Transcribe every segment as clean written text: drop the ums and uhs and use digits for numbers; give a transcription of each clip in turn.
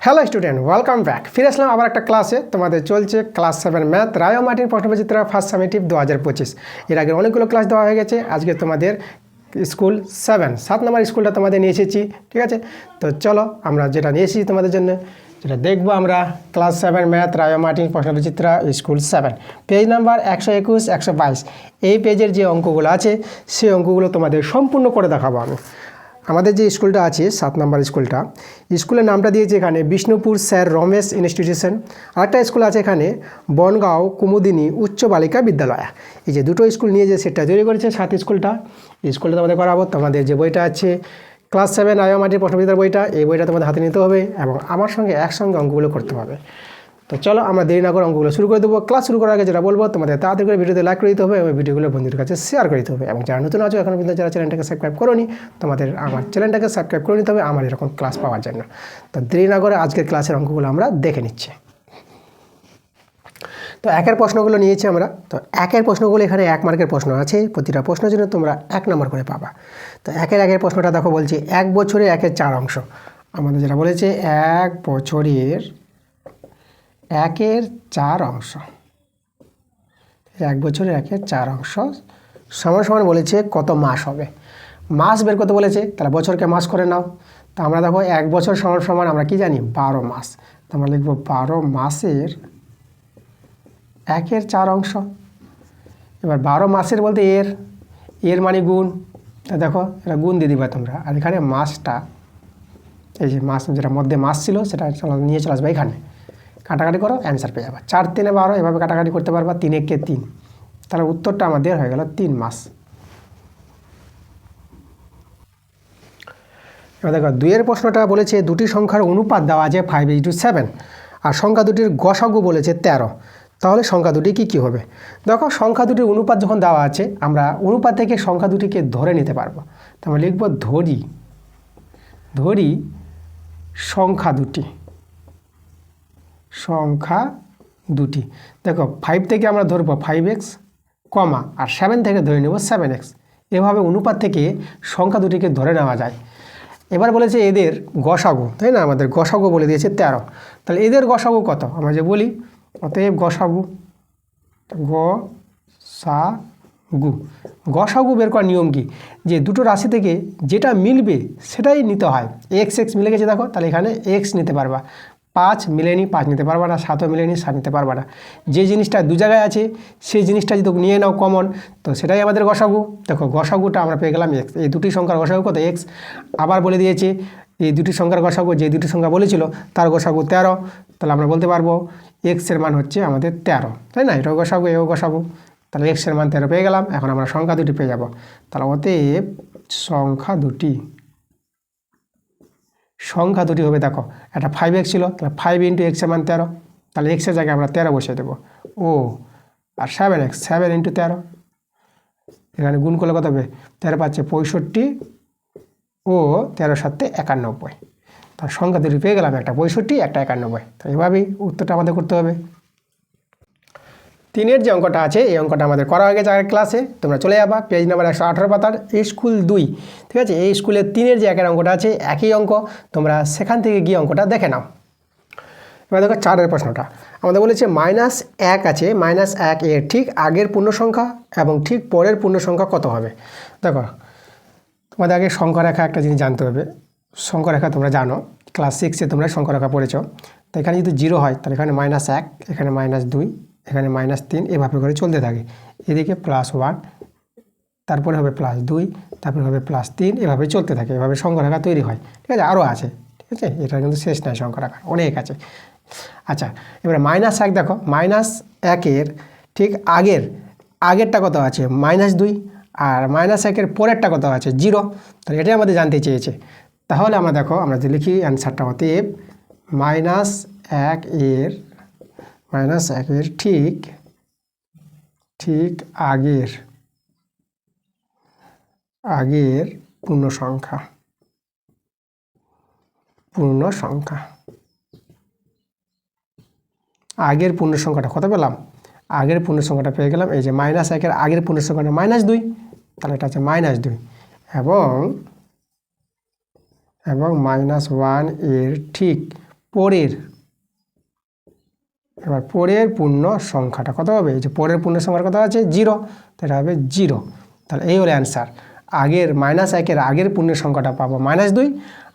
Hello student, welcome back. ফিরে আসলাম আবার একটা ক্লাসে। তোমাদের চলছে ক্লাস 7 ম্যাথ, রায় ও মার্টিন প্রশ্নবিচিত্রা ফার্স্ট সামেটিভ 2025। এর আগে অনেকগুলো ক্লাস দেওয়া হয়ে গেছে। আজকে তোমাদের স্কুল 7 নম্বর স্কুলটা তোমাদের নিয়ে এসেছি, ঠিক আছে? তো চলো আমরা যেটা নিয়ে এসেছি তোমাদের জন্য যেটা দেখবো আমরা, ক্লাস 7 ম্যাথ, রায় ও মার্টিন প্রশ্নবিচিত্রা স্কুল 7, পেজ নাম্বার 121, 122। এই পেজের যে অঙ্কগুলো আছে সেই অঙ্কগুলো তোমাদের সম্পূর্ণ করে দেখাবো আমি। আমাদের যে স্কুলটা আছে 7 নম্বর স্কুলটা, স্কুলের নামটা দিয়েছে এখানে বিষ্ণুপুর স্যার রমেশ ইনস্টিটিউশন। আরেকটা স্কুল আছে এখানে বনগাঁও কুমুদিনী উচ্চ বালিকা বিদ্যালয়। এই যে দুটো স্কুল নিয়ে যে সেটটা তৈরি করেছে 7 স্কুলটা তোমাদের করাবো। তোমাদের যে বইটা আছে ক্লাস 7 রায় ও মার্টিন প্রশ্নবিচিত্রা বইটা, এই বইটা তোমাদের হাতে নিতে হবে এবং আমার সঙ্গে একসঙ্গে অঙ্কগুলো করতে হবে। তো চলো আমরা দেরি না করে অঙ্কগুলো শুরু করে দেবো। ক্লাস শুরু করার আগে যেটা বলবো, তোমাদের তাড়াতাড়ি করে ভিডিওতে লাইক করে দিতে হবে এবং ভিডিওগুলো বন্ধুদের কাছে শেয়ার করে দিতে হবে। এবং যারা নতুন আছো এখন কিন্তু যারা চ্যানেলটাকে সাবস্ক্রাইব করোনি, তোমাদের আমার চ্যানেলটাকে সাবস্ক্রাইব করে নিতে হবে আমার এরকম ক্লাস পাওয়ার জন্য। তো দেরি না করে আজকের ক্লাসের অঙ্কগুলো আমরা দেখে নিচ্ছি। তো একের প্রশ্নগুলো নিয়েছি আমরা। তো একের প্রশ্নগুলো এখানে 1 মার্কের প্রশ্ন আছে, প্রতিটা প্রশ্নের জন্য তোমরা 1 নম্বর করে পাবা। তো একের প্রশ্নটা দেখো, বলছি 1 বছরে 1-এর 4 অংশ। আমাদের যেটা বলেছে 1 বছরের 1-এর 4 অংশ, 1 বছরের 1-এর 4 অংশ সমান সমান বলেছে কত মাস হবে। মাস বের করতে বলেছে, তাহলে বছরকে মাস করে নাও। তো আমরা দেখো 1 বছর সমান সমান আমরা কি জানি 12 মাস। তো আমরা লিখব 12 মাসের 1-এর 4 অংশ। এবার 12 মাসের বলতে এর মানে গুণ। তা দেখো এটা গুণ দিয়ে দিবা তোমরা। আর এখানে মাসটা, এই যে মাস যেটা মধ্যে মাস ছিল সেটা নিয়ে চলে আসবে এখানে, কাটাকাটি করো অ্যান্সার পেয়ে যাবে। 4 3 12 এভাবে কাটাকাটি করতে পারবা। 3 1 3, তাহলে উত্তরটা আমাদের হয়ে গেল 3 মাস। এবার দেখো 2-এর প্রশ্নটা বলেছে দুটি সংখ্যার অনুপাত দেওয়া আছে 5:7 আর সংখ্যা দুটির গসাগু বলেছে 13। তাহলে সংখ্যা দুটি কী হবে? দেখো সংখ্যা দুটির অনুপাত যখন দেওয়া আছে আমরা অনুপাত থেকে সংখ্যা দুটিকে ধরে নিতে পারবো। তো আমরা লিখব ধরি সংখ্যা দুটি। দেখো 5 থেকে আমরা ধরবো 5x, কমা আর 7 থেকে ধরে নেব 7x। এভাবে অনুপাত থেকে সংখ্যা দুটিকে ধরে নেওয়া যায়। এবার বলেছে এদের গসাগু, তাই না? আমাদের গসাগু বলে দিয়েছে 13। তাহলে এদের গসাগু কত আমরা যে বলি, অতএব গসাগু বের করার নিয়ম কি? যে দুটো রাশি থেকে যেটা মিলবে সেটাই নিতে হয়। x মিলে গেছে দেখো, তাহলে এখানে x নিতে পারবা। 5 মিলেনি 5 নিতে পারবা না, 7ও মিলেনি 7 নিতে পারবা না। যে জিনিসটা দু জায়গায় আছে সেই জিনিসটা যদি নিয়ে নাও কমন, তো সেটাই আমাদের গসাগু। দেখো গসাগুটা আমরা পেয়ে গেলাম x। এই দুটি সংখ্যার গসাগু কত? x। আবার বলে দিয়েছে এই দুটি সংখ্যার গসাগু, যে দুটি সংখ্যা বলেছিল তার গসাগু 13। তাহলে আমরা বলতে পারবো x-এর মান হচ্ছে আমাদের 13, তাই না? এটাও গসাগু, এও গসাগু। তাহলে x-এর মান 13 পেয়ে গেলাম। এখন আমরা সংখ্যা দুটি পেয়ে যাব। তাহলে অতএব সংখ্যা দুটি হবে, দেখো এটা 5x ছিল, তাহলে 5 × x-এর মান 13। তাহলে x-এর জায়গায় আমরা 13 বসিয়ে দেবো। আর 7x, 7 × 13, এখানে গুণ করলে কত হবে? 13 পাচ্ছে 65 ও 13 7 91। তার সংখ্যা দুটি পেয়ে গেলাম, একটা 65 একটা 91। তো এভাবেই উত্তরটা আমাদের করতে হবে। 3-এর যে অঙ্কটা আছে এই অঙ্কটা আমাদের করা হয়ে গেছে আগের ক্লাসে। তোমরা চলে যাবা পেজ নাম্বার 118 পাতার স্কুল 2, ঠিক আছে? এই স্কুলের 3-এর যে 1-এর অঙ্কটা আছে একই অঙ্ক, তোমরা সেখান থেকে গিয়ে অঙ্কটা দেখে নাও। এবার দেখো 4-এর প্রশ্নটা আমাদের বলেছে -1 আছে, -1 এর ঠিক আগের পূর্ণ সংখ্যা এবং ঠিক পরের পূর্ণ সংখ্যা কত হবে? দেখো তোমাদের আগে সংখ্যারেখা একটা জিনিস জানতে হবে। সংখ্যারেখা তোমরা জানো, ক্লাস 6-এ তোমরা সংখ্যারেখা পড়েছো। তো এখানে যদি 0 হয় তাহলে এখানে -1, এখানে -2, এখানে -3, এভাবে করে চলতে থাকে। এদিকে +1, তারপরে হবে +2, তারপরে হবে +3, এভাবে চলতে থাকে। এভাবে সংখ্যারেখা তৈরি হয়, ঠিক আছে? আরও আছে, ঠিক আছে? এটা কিন্তু শেষ নয়, সংখ্যারেখা অনেক আছে। আচ্ছা, এবারে -1 দেখো, -1 এর ঠিক আগেরটা কত আছে? -2, আর -1 পরেরটা কত আছে? 0। তাহলে এটাই আমাদের জানতে চেয়েছে। তাহলে আমরা দেখো আমরা যে লিখি অ্যান্সারটা, অতএব -1 এর ঠিক আগের পূর্ণ সংখ্যা। আগের পূর্ণ সংখ্যাটা কত পেলাম? আগের পূর্ণ সংখ্যাটা পেয়ে গেলাম এই যে -1 এর আগের পূর্ণ সংখ্যাটা -2, তাহলে এটা হচ্ছে -2। এবং -1 এর ঠিক পরের, এবার পরের পূর্ণ সংখ্যাটা কত হবে? এই যে পরের পূর্ণ সংখ্যার কত আছে? 0, তো এটা হবে 0। তাহলে এই হলো অ্যান্সার। আগের -1-এর আগের পূর্ণের সংখ্যাটা পাবো -2,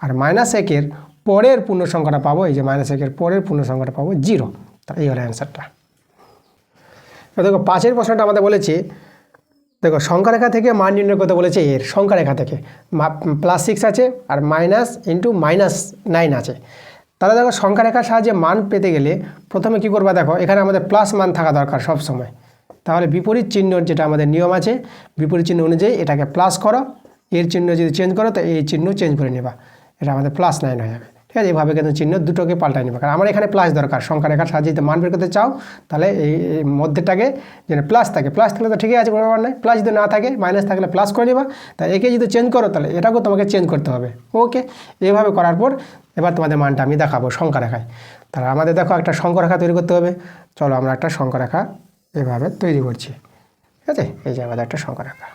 আর -1-এর পরের পূর্ণ সংখ্যাটা পাবো, এই যে -1-এর পরের পূর্ণ সংখ্যাটা পাবো 0। তাহলে এই হলো অ্যান্সারটা। দেখো 5-এর প্রশ্নটা আমাদের বলেছে, দেখো সংখ্যা রেখা থেকে মান নির্ণয় করতে বলেছে। এর সংখ্যা রেখা থেকে +6 আছে আর -9 আছে। তাহলে দেখো সংখ্যা রেখার সাহায্যে মান পেতে গেলে প্রথমে কি করবা? দেখো এখানে আমাদের প্লাস মান থাকা দরকার সব সময়। তাহলে বিপরীত চিহ্ন যেটা আমাদের নিয়ম আছে, বিপরীত চিহ্ন অনুযায়ী এটাকে প্লাস করো, এর চিহ্ন যদি চেঞ্জ করো তো এই চিহ্ন চেঞ্জ করে নেবা, এটা আমাদের +9 হয়ে যাবে। ঠিক আছে, এইভাবে কিন্তু চিহ্ন দুটোকে পাল্টাই নেবা। কারণ আমার এখানে প্লাস দরকার, সংখ্যা রেখার সাহায্যে যদি মান বের করতে চাও তাহলে এই মধ্যেটাকে যেন প্লাস থাকে, প্লাস থাকলে তো ঠিকই আছে, কোনো ব্যাপার নয়। প্লাস যদি না থাকে, মাইনাস থাকলে প্লাস করে নেবা। তাই একে যদি চেঞ্জ করো তাহলে এটাকেও তোমাকে চেঞ্জ করতে হবে। ওকে, এইভাবে করার পর এবার তোমাদের মানটা আমি দেখাবো সংখ্যা রেখায়। তাহলে আমাদের দেখো একটা সংখ্যা রেখা তৈরি করতে হবে। চলো আমরা একটা সংখ্যা রেখা এভাবে তৈরি করছি। ঠিক আছে, এই যে আমাদের একটা সংখ্যা রেখা।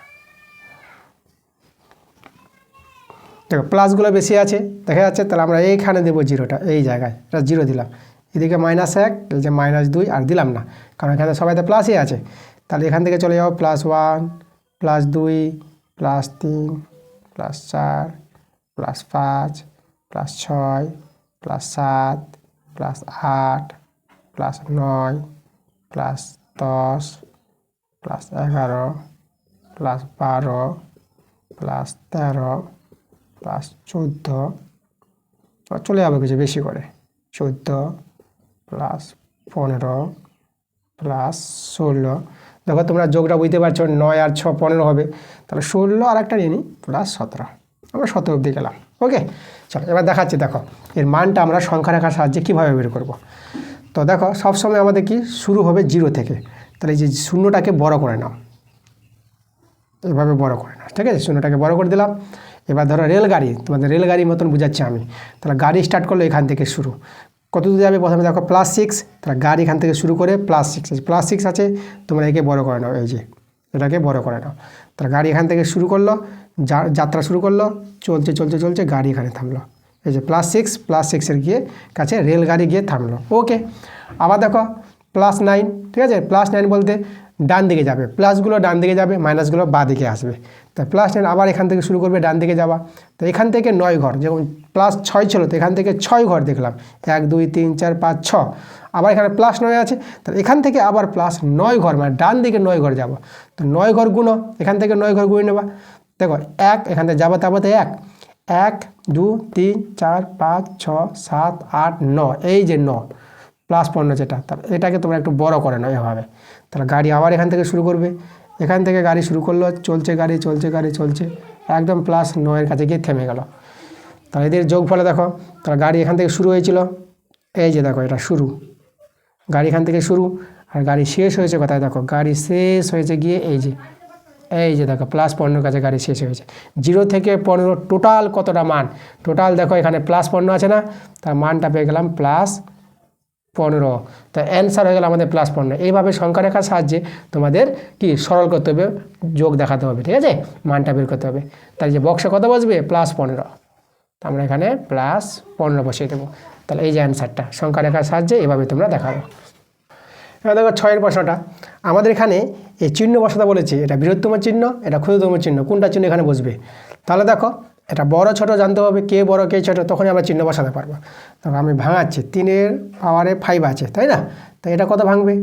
দেখো প্লাসগুলো বেশি আছে দেখা যাচ্ছে, তাহলে আমরা এইখানে দেবো 0টা, এই জায়গায় এটা 0 দিলাম। এদিকে -1, এই যে -2 আর দিলাম না, কারণ এখানে সবাইতে প্লাসই আছে। তাহলে এখান থেকে চলে যাবো +1, +2, +3, +4, +5, +6, +7, +8, +9, +10, +11, +12, +13, +14, চলে যাবে কিছু বেশি করে, 14, +15, +16। দেখো তোমরা যোগটা বুঝতে পারছো, 9 আর 6 15 হবে। তাহলে 16 আর একটা নিয়ে নিই, +17। আমরা 17 অবধি গেলাম। ওকে, চলো এবার দেখাচ্ছি। দেখো এর মানটা আমরা সংখ্যা রেখার সাহায্যে কীভাবে বের করব। তো দেখো সবসময় আমাদের কি শুরু হবে 0 থেকে। তাহলে এই যে শূন্যটাকে বড় করে নাও, এভাবে বড় করে নাও। ঠিক আছে, শূন্যটাকে বড় করে দিলাম। এবার ধরো রেলগাড়ি, তোমাদের রেলগাড়ির মতন বুঝাচ্ছি আমি। তাহলে গাড়ি স্টার্ট করলো এখান থেকে শুরু, কত দূর যাবে? প্রথমে দেখো +6, তাহলে গাড়ি এখান থেকে শুরু করে +6 আছে, তোমরা একে বড় করে নাও, এই যে এটাকে বড় করে নাও। তাহলে গাড়ি এখান থেকে শুরু করলো, যাত্রা শুরু করলো, চলছে চলছে চলছে, গাড়ি এখানে থামলো। এই যে +6 গিয়ে কাছে রেলগাড়ি গিয়ে থামলো। ওকে, আবার দেখো +9, ঠিক আছে, +9 বলতে ডান দিকে যাবে, প্লাসগুলো ডান দিকে যাবে, মাইনাসগুলো বাঁ দিকে আসবে। তাই +9 আবার এখান থেকে শুরু করবে ডান দিকে যাওয়া। তো এখান থেকে 9 ঘর, যেমন +6 ছিল তো এখান থেকে 6 ঘর দেখলাম, 1 2 3 4 5 6। আবার এখানে +9 আছে, তাহলে এখান থেকে আবার +9 ঘর, মানে ডান দিকে 9 ঘর যাব। তো 9 ঘর গুণ, এখান থেকে 9 ঘর গুণে নেবা। দেখো 1 এখান থেকে যাবো, তারপরে 1 2 3 4 5 6 7 8 9, এই যে 9 +15 যেটা, তাহলে এটাকে তোমরা একটু বড় করে নাও এভাবে। তাহলে গাড়ি আবার এখান থেকে শুরু করবে, এখান থেকে গাড়ি শুরু করলো, চলছে গাড়ি চলছে একদম +9 কাছে গিয়ে থেমে গেল। তাহলে এদের যোগফলে দেখো, তাহলে গাড়ি এখান থেকে শুরু হয়েছিল, এই যে দেখো এটা শুরু, গাড়ি এখান থেকে শুরু, আর গাড়ি শেষ হয়েছে কোথায়? দেখো গাড়ি শেষ হয়েছে গিয়ে এই যে দেখো +15 কাছে গাড়ি শেষ হয়েছে। 0 থেকে 15 টোটাল কতটা মান? টোটাল দেখো এখানে +15 আছে না, তার মানটা পেয়ে গেলাম +15। তো অ্যান্সার হয়ে গেল আমাদের +15। এইভাবে সংখ্যা রেখার সাহায্যে তোমাদের কি সরল করতে হবে, যোগ দেখাতে হবে। ঠিক আছে, মানটা বের করতে হবে। তাহলে যে বক্সে কত বসবে? +15। তো আমরা এখানে +15 বসিয়ে দেবো। তাহলে এই যে অ্যান্সারটা সংখ্যা রেখার সাহায্যে এভাবে তোমরা দেখাবো। এবার দেখো 6-এর প্রশ্নটা, আমাদের এখানে এই চিহ্ন বসাতে বলেছে, এটা বৃহত্তম চিহ্ন, এটা ক্ষুদ্রতম চিহ্ন, কোনটা চিহ্ন এখানে বসবে? তাহলে দেখো এটা বড় ছোট জানতে হবে, কে বড় কে ছোট, তখনই আমরা চিহ্ন বসাতে পারবো। তবে আমি ভাঙাচ্ছি, 3-এর পাওয়ারে 5 আছে, তাই না? তো এটা কত ভাঙবে?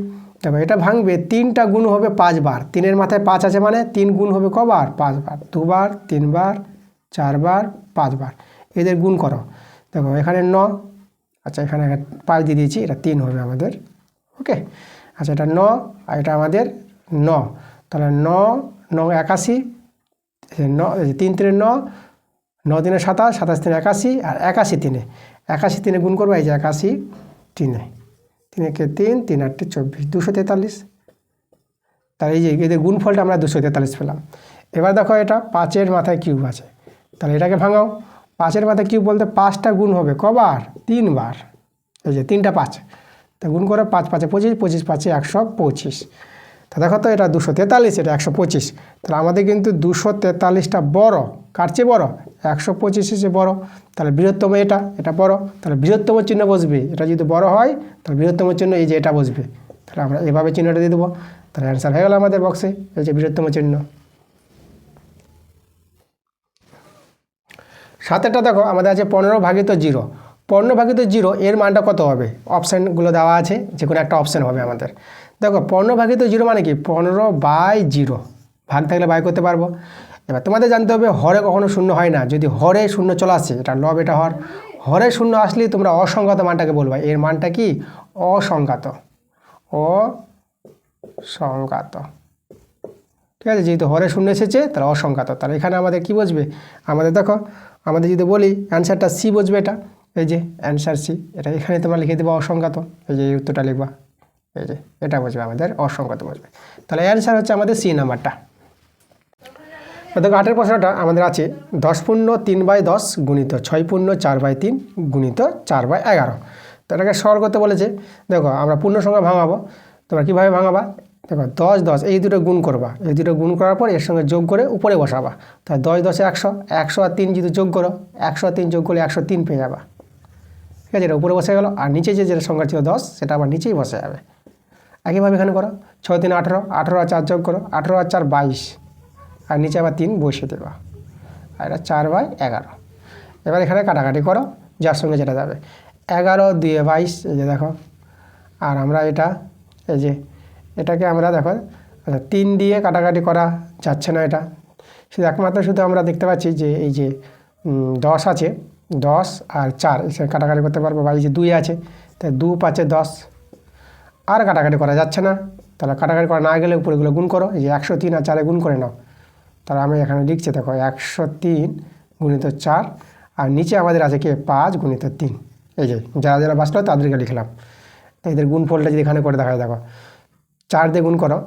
দেখো এটা ভাঙবে, 3টা গুণ হবে 5 বার, 3-এর মাথায় 5 আছে মানে 3 গুণ হবে কবার? 5 বার, 2 বার 3 বার 4 বার 5 বার, এদের গুণ করো। দেখো এখানে 9, আচ্ছা এখানে 5 দিয়ে দিয়েছি, এটা 3 হবে আমাদের। ওকে, আচ্ছা এটা 9 আর এটা আমাদের 9, তাহলে 9 9 81, 9 3 3 9, 9 3 27, 27 3 81, আর 81 3 81 3 গুণ করবো, এই যে 81 3 3 3 3 8 24, 243। তাহলে এই যে এদের গুণফলটা আমরা 243 পেলাম। এবার দেখো এটা 5-এর মাথায় কিউব আছে, তাহলে এটাকে ভাঙাও। 5-এর মাথায় কিউব বলতে 5টা গুণ হবে কবার? 3 বার, এই যে 3টা 5, তা গুণ করে 5 5 25, 25 5 125। তা দেখো তো এটা 243, এটা 125, তাহলে আমাদের কিন্তু 243টা বড়, কার চেয়ে বড়? 125-এর চেয়ে বড়। তাহলে বৃহত্তম এটা বড়, তাহলে বৃহত্তম চিহ্ন বসবে। এটা যদি বড় হয় তাহলে বৃহত্তম চিহ্ন এই যে এটা বসবে। তাহলে আমরা এভাবে চিহ্নটা দিয়ে দেবো। তাহলে অ্যান্সার হয়ে গেল আমাদের বক্সে এই যে বৃহত্তম চিহ্ন। 7-টা দেখো আমাদের আছে 15/0। 15/0 এর মানটা কত হবে? অপশানগুলো দেওয়া আছে, যে কোনো একটা অপশান হবে আমাদের। দেখো 15/0 মানে কি? 15/0, ভাগ থাকলে বাই করতে পারবো। এবার তোমাদের জানতে হবে হরে কখনো শূন্য হয় না। যদি হরে শূন্য চলে আসে, এটা লব এটা হর, হরে শূন্য আসলেই তোমরা অসংখ্যাত মানটাকে বলবা। এর মানটা কি? অসংখ্যাত, অসংখ্যাত। ঠিক আছে, যেহেতু হরে শূন্য এসেছে তাহলে অসংখ্যাত। তাহলে এখানে আমাদের কি বসবে? আমাদের দেখো, আমাদের যদি বলি অ্যান্সারটা সি বসবে। এটা এই যে অ্যান্সার সি, এটা এখানে তোমরা লিখে দেবো অসংখ্যাত। এই যে এই উত্তরটা লিখবা, এই যে এটা বসবে আমাদের অসংখ্যাত বসবে। তাহলে অ্যান্সার হচ্ছে আমাদের সি নাম্বারটা। দেখো 8-এর প্রশ্নটা আমাদের আছে 10×3/10 গুণিত 6×4/3 গুণিত 4/11। তো এটাকে সরল করতে বলেছে। দেখো আমরা পূর্ণ সংখ্যা ভাঙাবো। তোমরা কীভাবে ভাঙাবা? দেখো 10 10 এই দুটো গুণ করবা, এই দুটো গুণ করার পর এর সঙ্গে যোগ করে উপরে বসাবা। তাই 10 10 100, 100 আর 3 যদি যোগ করো, 100 আর 3 যোগ করলে 103 পেয়ে যাবা। ঠিক আছে, এটা উপরে বসে গেল। আর নিচে যেটা সংখ্যা ছিল 10, সেটা আবার নিচেই বসে যাবে। একইভাবে এখানে করো 6 3 18, 18 আর 4 যোগ করো, 18 আর 4 22, আর নিচে আবার 3 বসিয়ে দেবা। আর এটা 4/11। এবার এখানে কাটাকাটি করো, যার সঙ্গে যেটা যাবে। 11 2 22, এই যে দেখো। আর আমরা এটা এই যে এটাকে আমরা দেখো 3 দিয়ে কাটাকাটি করা যাচ্ছে না। এটা শুধু একমাত্র শুধু আমরা দেখতে পাচ্ছি যে এই যে 10 আছে, 10 আর 4 এসে কাটাকাটি করতে পারবো। বা এই যে 2 আছে, তাই 2 5 10। আর কাটাকাটি করা যাচ্ছে না। তাহলে কাটাকাটি করা না গেলে উপরেগুলো গুণ করো। এই যে 103 আর 4 গুণ করে নাও। তাহলে আমি এখানে লিখছি দেখো 103 গুণিত 4, আর নিচে আমাদের আছে কি 5 গুণিত 3। এই যে যারা যারা বাঁচলো তাদেরকে লিখলাম। এদের গুণফলটা যদি এখানে করে দেখা যায়, দেখো 4 দিয়ে গুণ করো,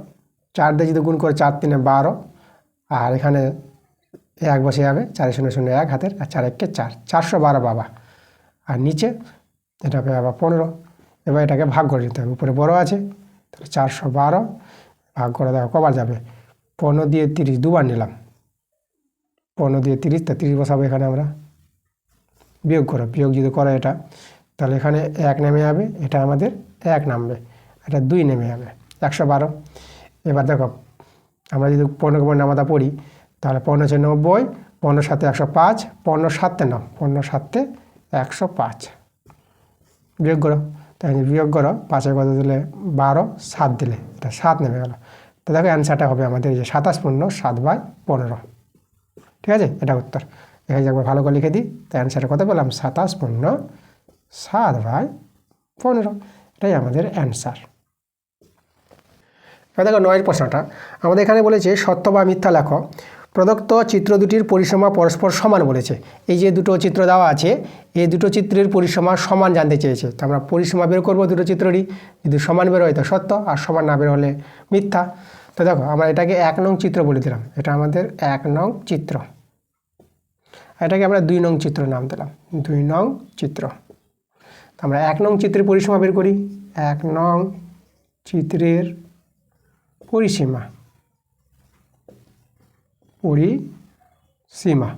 4 দিয়ে যদি গুণ করো 4 3 12, আর এখানে 1 বসে যাবে, 4 0 0 1 হাতের, আর 4 1 4, 412 বাবা। আর নিচে এটা পেয়ে যাবা 15। এবার এটাকে ভাগ করে দিতে হবে। উপরে বড় আছে, তাহলে 412 ভাগ করে দেখো কবার যাবে। 15 দিয়ে 30 দুবার নিলাম, 15 দিয়ে 30, তা 30 বসাবো এখানে আমরা। বিয়োগ করো, বিয়োগ যদি করো এটা, তাহলে এখানে 1 নেমে যাবে, এটা আমাদের 1 নামবে, এটা 2 নেমে যাবে, 112। এবার দেখো আমরা যদি 15 নামাতা পড়ি, তাহলে 15 × 90, 15 × 7 105, 15 × 7 নাও, 15 × 7 105। বিয়োগ করো, তাই বিয়োগ করো, 5 কত দিলে 12, 7 দিলে এটা 7 নেমে গেল। তো দেখো অ্যান্সারটা হবে আমাদের এই যে 27 পূর্ণ 7/15। ঠিক আছে, এটা উত্তর। এখানে একবার ভালো করে লিখে দিই, তো অ্যান্সারটা কত পেলাম? 27 পূর্ণ 7/15। এটাই আমাদের অ্যান্সার। এবার দেখো 9-এর প্রশ্নটা আমাদের এখানে বলেছে সত্য বা মিথ্যা লেখো। প্রদত্ত চিত্র দুটির পরিসীমা পরস্পর সমান বলেছে। এই যে দুটো চিত্র দেওয়া আছে, এই দুটো চিত্রের পরিসীমা সমান জানতে চেয়েছে। তো আমরা পরিসীমা বের করবো দুটো চিত্ররই। যদি সমান বের হয় তো সত্য, আর সমান না বের হলে মিথ্যা। তো দেখো আমরা এটাকে 1 নং চিত্র বলে দিলাম, এটা আমাদের 1 নং চিত্র। এটাকে আমরা 2 নং চিত্র নাম দিলাম, 2 নং চিত্র। তো আমরা 1 নং চিত্রের পরিসীমা বের করি। 1 নং চিত্রের পরিসীমা, পরিসীমা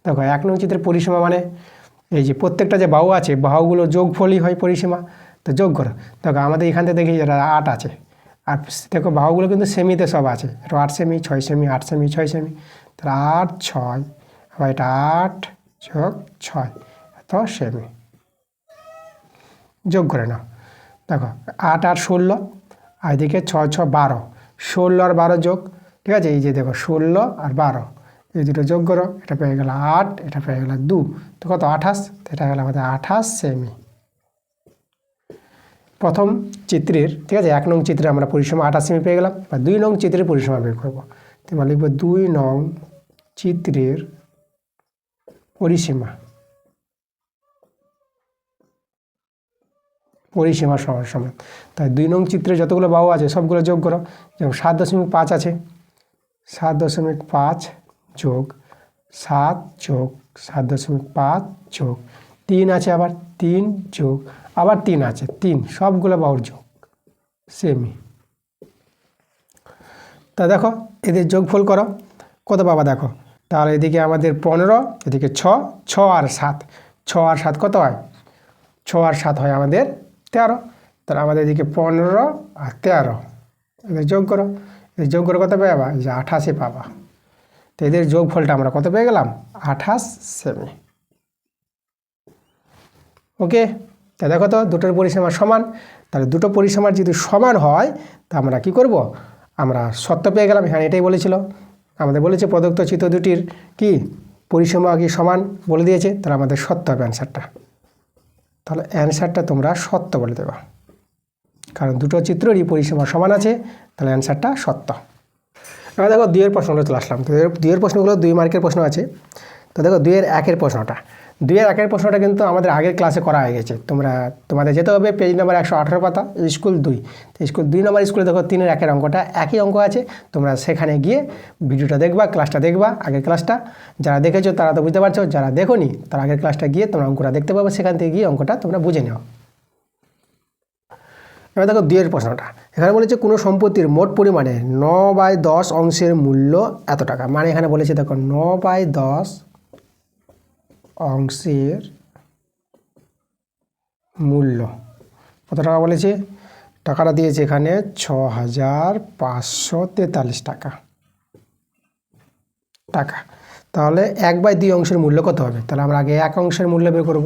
দেখো 1 নং চিত্রের পরিসীমা মানে এই যে প্রত্যেকটা যে বাহু আছে, বাহুগুলো যোগফলই হয় পরিসীমা। তো যোগ করো, দেখো আমাদের এখান থেকে দেখি যেটা 8 আছে, আর দেখো বাহুগুলো কিন্তু সেমিতে সব আছে। এটা 8 সেমি, 6 সেমি, 8 সেমি, 6 সেমি। তাহলে 8 6, আবার এটা 8 যোগ 6, এত সেমি। যোগ করে নাও, দেখো 8 আর 16, আর এদিকে 6 6 12, 16 আর 12 যোগ। ঠিক আছে, এই যে দেখো 16 আর 12, এই দুটো যোগ করো, এটা পেয়ে গেল 8, এটা পেয়ে গেল 2, তো কত 28, এটা গেল আমাদের 28 সেমি। প্রথম চিত্রের, ঠিক আছে, 1 নং চিত্রে আমরা পরিসীমা 28 সেমি পেয়ে গেলাম। বা 2 নং চিত্রের পরিসীমা বের করবো। তোমরা লিখবো 2 নং চিত্রের পরিসীমা, পরিসীমা সমান সমান। তাই 2 নং চিত্রে যতগুলো বাহু আছে সবগুলো যোগ করো। যেমন 7.5 আছে, 7.5 যোগ 7 যোগ 7.5 যোগ 3 আছে, আবার 3 যোগ আবার 3 আছে, 3, সবগুলো বাহুর যোগ সেমি। তা দেখো এদের যোগফল করো, কত পাবা দেখো। তাহলে এদিকে আমাদের 15, এদিকে 6, 6 আর 7, 6 আর 7 কত হয়? 6 আর 7 হয় আমাদের 13। তাহলে আমাদের এদিকে 15 আর 13 এদের যোগ করো, এদের যোগ করে কত পাবা? এই যে 28 পাবা। তো এদের যোগফলটা আমরা কত পেয়ে গেলাম? 28 সেমি। ওকে, তা দেখো তো দুটোর পরিসীমা সমান। তাহলে দুটো পরিসীমার যদি সমান হয় তা আমরা কি করব? আমরা সত্য পেয়ে গেলাম। এখানে এটাই বলেছিল, আমাদের বলেছে প্রদত্ত চিত্র দুটির কি পরিসীমা কি সমান বলে দিয়েছে, তাহলে আমাদের সত্য হবে অ্যান্সারটা। তাহলে অ্যান্সারটা তোমরা সত্য বলে দেবা, কারণ দুটো চিত্রেরই পরিসীমা সমান আছে, তাহলে অ্যান্সারটা সত্য। এবার দেখো 2 এর প্রশ্নগুলো চলে আসলাম। তো 2 এর প্রশ্নগুলো 2 মার্কের প্রশ্ন আছে। তো দেখো 2 এর 1 এর প্রশ্নটা, 2 এর 1 এর প্রশ্নটা কিন্তু আমাদের আগের ক্লাসে করা হয়ে গেছে। তোমাদের যেতে হবে পেজ নাম্বার 118 পাতা, স্কুল 2। তো স্কুল 2 নম্বর স্কুলে দেখো 3 এর 1 এর অঙ্কটা একই অঙ্ক আছে। তোমরা সেখানে গিয়ে ভিডিওটা দেখবা, ক্লাসটা দেখবা, আগের ক্লাসটা। যারা দেখেছো তারা তো বুঝতে পারছো, যারা দেখোনি তারা আগের ক্লাসটা গিয়ে তোমরা অঙ্কটা দেখতে পাবে, সেখান থেকে গিয়ে অঙ্কটা তোমরা বুঝে নাও। এবার দেখো 2 এর প্রশ্নটা, এখানে বলেছে কোনো সম্পত্তির মোট পরিমাণে 9/10 অংশের মূল্য এত টাকা। মানে এখানে বলেছে দেখো 9/10 অংশের মূল্য কত টাকা বলেছে? টাকাটা দিয়েছে এখানে 6543 টাকা। তাহলে 1/2 অংশের মূল্য কত হবে? তাহলে আমরা আগে 1 অংশের মূল্য বের করব।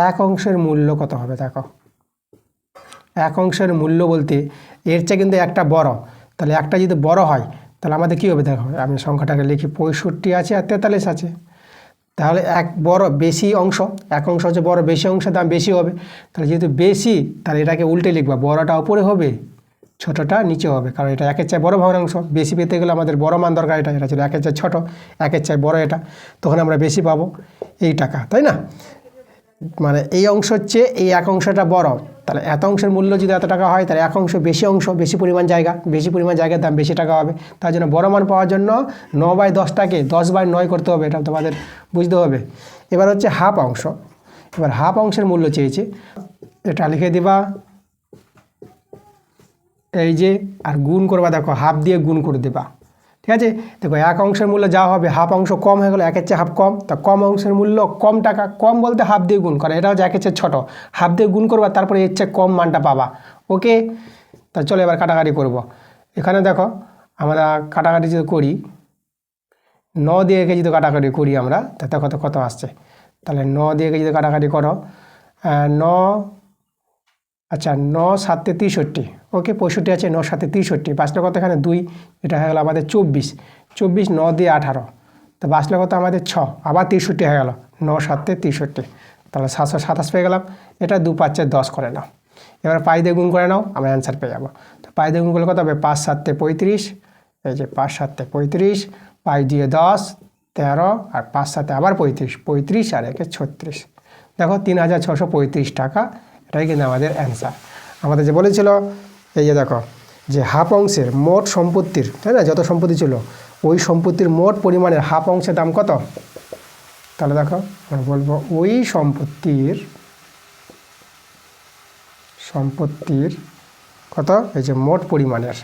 1 অংশের মূল্য কত হবে দেখো। 1 অংশের মূল্য বলতে এর চেয়ে কিন্তু একটা বড়, তাহলে একটা যদি বড় হয় তাহলে আমাদের কী হবে দেখো। আমি সংখ্যাটাকে লিখি, 65 আছে আর 43 আছে। তাহলে এক বড় বেশি অংশ, 1 অংশ হচ্ছে বড়, বেশি অংশের দাম বেশি হবে। তাহলে যেহেতু বেশি, তাহলে এটাকে উল্টে লিখবা, বড়টা উপরে হবে, ছোটোটা নিচে হবে, কারণ এটা 1 এর চেয়ে বড় ভগ্নাংশ। বেশি পেতে গেলে আমাদের বড় মান দরকার, এটা ছিল 1 এর চেয়ে ছোটো, 1 এর চেয়ে বড় এটা, তখন আমরা বেশি পাবো এই টাকা, তাই না? মানে এই অংশ হচ্ছে এই 1 অংশটা বড়, তাহলে এত অংশের মূল্য যদি এত টাকা হয়, তাহলে 1 অংশ, বেশি পরিমাণ জায়গার দাম বেশি টাকা হবে। তার জন্য বড় মান পাওয়ার জন্য 9/10টাকে 10/9 করতে হবে, এটা তোমাদের বুঝতে হবে। এবার হচ্ছে হাফ অংশ, এবার হাফ অংশের মূল্য চেয়েছে, এটা লিখে দিবা এই যে, আর গুণ করবা, দেখো হাফ দিয়ে গুণ করে দেবা, ঠিক আছে? দেখো 1 অংশের মূল্য যা হবে, হাফ অংশ কম হয়ে গেলো, 1 এর চেয়ে হাফ কম, তা কম অংশের মূল্য কম টাকা। কম বলতে হাফ দিয়ে গুণ করা, এটা হচ্ছে 1 এর চেয়ে ছোটো, হাফ দিয়ে গুণ করবা, তারপরে এর চেয়ে কম মানটা পাবা। ওকে, তা চলো এবার কাটাকাটি করব। এখানে দেখো আমরা কাটাকাটি যদি করি, 9 দিয়ে একে যদি কাটাকাটি করি আমরা, তা দেখো তো কত আসছে। তাহলে 9 দিয়ে একে যদি কাটাকাটি করো, 9, আচ্ছা 9 7 63, ওকে 65 আছে, 9 7 63, বাঁচলো কত এখানে 2, এটা হয়ে গেলো আমাদের 24, 9 দিয়ে 18, তো বাঁচলো কত আমাদের 6, আবার 63 হয়ে গেল, 9 7 63, তাহলে 727 পেয়ে গেলাম। এটা 2 5 10 করে নাও, এবার পাই দিয়ে গুণ করে নাও, আমরা অ্যান্সার পেয়ে যাবো। তো পাই দিয়ে গুণ করলে কত হবে? 5 7 35, এই যে 5 7 35, পাই দিয়ে 10 13, আর 5 7 আবার 35 আর 1 36, দেখো 3635 টাকা, এটাই কিন্তু আমাদের অ্যান্সার। আমাদের যে বলেছিল এই যে দেখো, যে হাফ অংশের মোট সম্পত্তির, তাই না, যত সম্পত্তি ছিল ওই সম্পত্তির মোট পরিমাণের হাফ অংশের দাম কত? তাহলে দেখো আমরা বলবো ওই সম্পত্তির কত, এই যে মোট পরিমাণের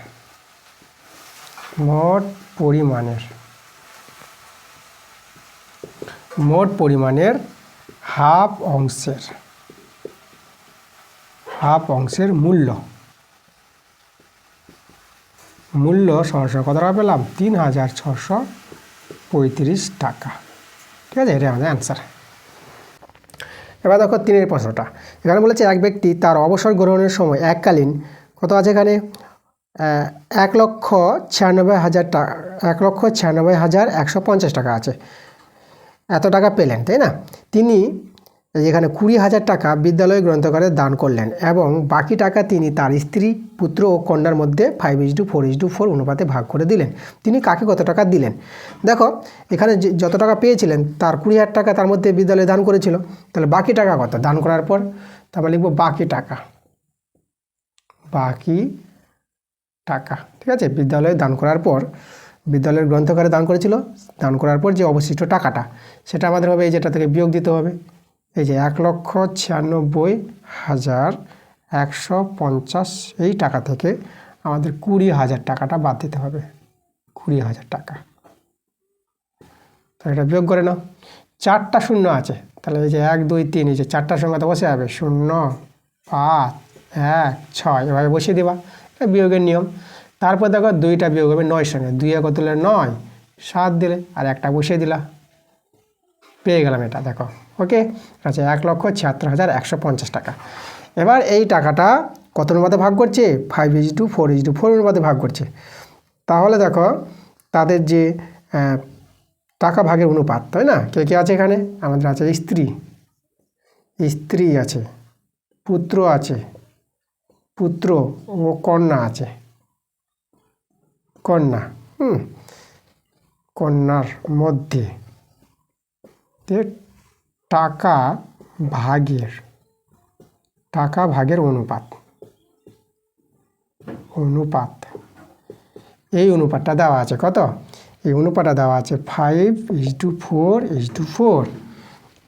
হাফ অংশের মূল্য সরাসরি কত টাকা পেলাম? 3635 টাকা, ঠিক আছে? এটা আমাদের অ্যান্সার। এবার দেখো 3 এর প্রশ্নটা, এখানে বলেছে এক ব্যক্তি তার অবসর গ্রহণের সময় এককালীন কত আছে এখানে? 1,96,000 টাকা, 1,96,150 টাকা আছে, এত টাকা পেলেন, তাই না? তিনি যেখানে 20,000 টাকা বিদ্যালয় গ্রন্থাগারে দান করলেন এবং বাকি টাকা তিনি তার স্ত্রী, পুত্র ও কন্যার মধ্যে 5:4 অনুপাতে ভাগ করে দিলেন। তিনি কাকে কত টাকা দিলেন? দেখো এখানে যত টাকা পেয়েছিলেন তার 20,000 টাকা তার মধ্যে বিদ্যালয়ে দান করেছিল, তাহলে বাকি টাকা কত দান করার পর? তারপর লিখবো বাকি টাকা, ঠিক আছে? বিদ্যালয়ে দান করার পর, বিদ্যালয়ের গ্রন্থাগারে দান করেছিল, দান করার পর যে অবশিষ্ট টাকাটা, সেটা আমাদের হবে এই যেটা থেকে বিয়োগ দিতে হবে, এই যে 1,96,150 এই টাকা থেকে আমাদের 20,000 টাকাটা বাদ দিতে হবে, 20,000 টাকা। তো এটা বিয়োগ করে নাও। 4টা শূন্য আছে, তাহলে এই যে 1 2 3, এই যে 4টার সংখ্যা তো বসে যাবে 0 5 1 6, এভাবে বসিয়ে দেবা, এটা বিয়োগের নিয়ম। তারপর দেখো 2টা বিয়োগ হবে 9 সঙ্গে, 2 কত দিলে 9, 7 দিলে আর একটা বসিয়ে দিলা, পেয়ে গেলাম এটা। দেখো ওকে, আচ্ছা 1,76,150 টাকা। এবার এই টাকাটা কত অনুপাতে ভাগ করছে? 5:4:4 অনুপাতে ভাগ করছে। তাহলে দেখো তাদের যে টাকা ভাগের অনুপাত, তাই না? কে কে আছে এখানে? আমাদের আছে স্ত্রী আছে, পুত্র আছে, পুত্র ও কন্যা আছে, কন্যা। কন্যার মধ্যে টাকা ভাগের অনুপাত, এই অনুপাতটা দেওয়া আছে কত? এই অনুপাতটা দেওয়া আছে 5:4:4।